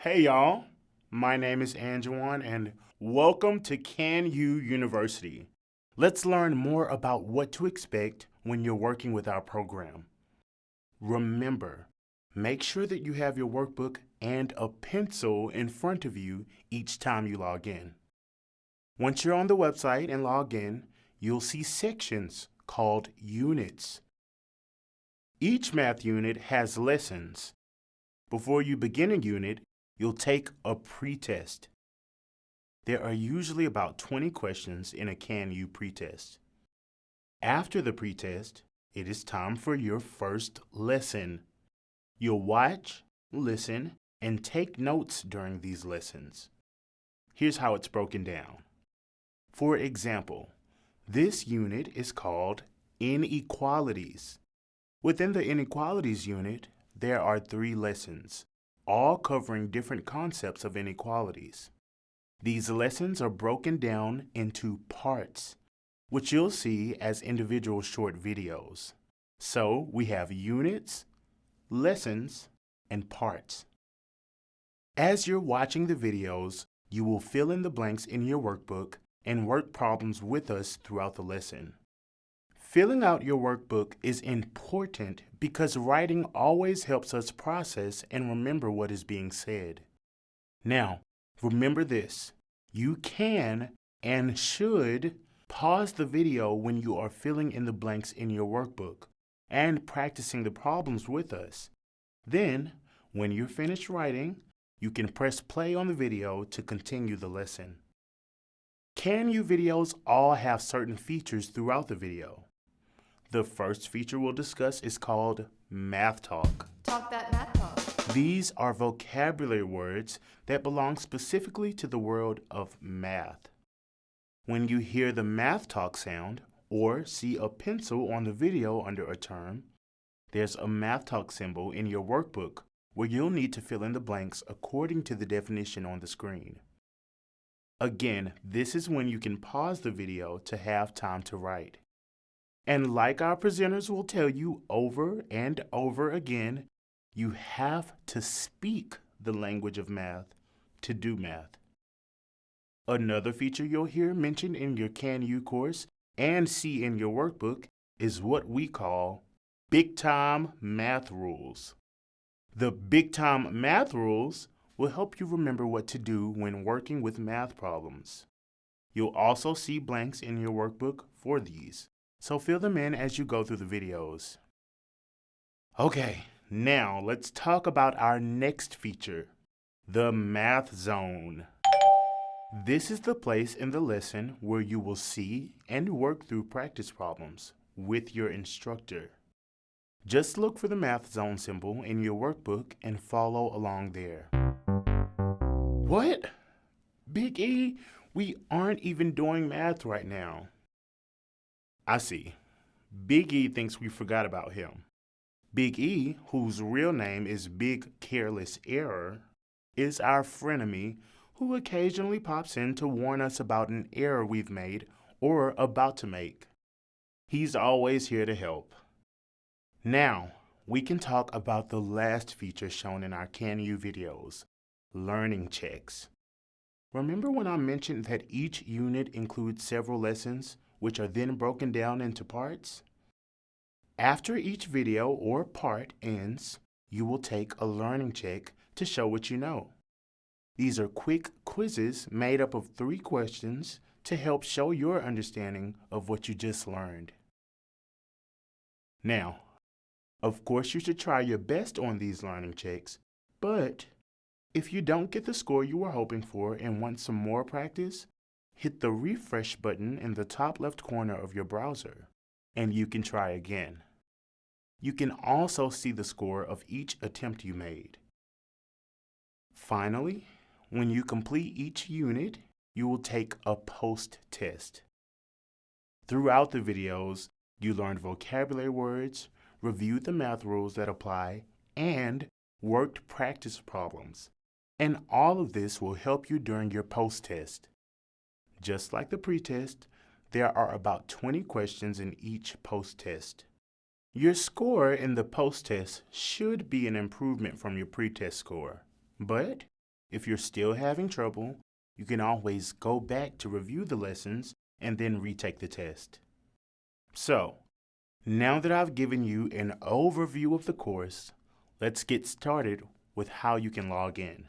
Hey y'all, my name is Anjuan and welcome to CanU University. Let's learn more about what to expect when you're working with our program. Remember, make sure that you have your workbook and a pencil in front of you each time you log in. Once you're on the website and log in, you'll see sections called units. Each math unit has lessons. Before you begin a unit, you'll take a pretest. There are usually about 20 questions in a CanU pretest. After the pretest, it is time for your first lesson. You'll watch, listen, and take notes during these lessons. Here's how it's broken down. For example, this unit is called Inequalities. Within the Inequalities unit, there are 3 lessons, all covering different concepts of inequalities. These lessons are broken down into parts, which you'll see as individual short videos. So we have units, lessons, and parts. As you're watching the videos, you will fill in the blanks in your workbook and work problems with us throughout the lesson. Filling out your workbook is important because writing always helps us process and remember what is being said. Now, remember this. You can and should pause the video when you are filling in the blanks in your workbook and practicing the problems with us. Then, when you're finished writing, you can press play on the video to continue the lesson. CanU videos all have certain features throughout the video. The first feature we'll discuss is called Math Talk. Talk that math talk. These are vocabulary words that belong specifically to the world of math. When you hear the Math Talk sound or see a pencil on the video under a term, there's a Math Talk symbol in your workbook where you'll need to fill in the blanks according to the definition on the screen. Again, this is when you can pause the video to have time to write. And like our presenters will tell you over and over again, you have to speak the language of math to do math. Another feature you'll hear mentioned in your CanU course and see in your workbook is what we call Big Time Math Rules. The Big Time Math Rules will help you remember what to do when working with math problems. You'll also see blanks in your workbook for these, so fill them in as you go through the videos. Okay, now let's talk about our next feature, the Math Zone. This is the place in the lesson where you will see and work through practice problems with your instructor. Just look for the Math Zone symbol in your workbook and follow along there. What? Big E, we aren't even doing math right now. I see. Big E thinks we forgot about him. Big E, whose real name is Big Careless Error, is our frenemy who occasionally pops in to warn us about an error we've made or about to make. He's always here to help. Now, we can talk about the last feature shown in our CanU videos, learning checks. Remember when I mentioned that each unit includes several lessons, which are then broken down into parts? After each video or part ends, you will take a learning check to show what you know. These are quick quizzes made up of 3 questions to help show your understanding of what you just learned. Now, of course you should try your best on these learning checks, but if you don't get the score you were hoping for and want some more practice, hit the refresh button in the top left corner of your browser, and you can try again. You can also see the score of each attempt you made. Finally, when you complete each unit, you will take a post-test. Throughout the videos, you learned vocabulary words, reviewed the math rules that apply, and worked practice problems. And all of this will help you during your post-test. Just like the pretest, there are about 20 questions in each post-test. Your score in the post-test should be an improvement from your pretest score, but If you're still having trouble, you can always go back to review the lessons and then retake the test. So, now that I've given you an overview of the course, let's get started with how you can log in.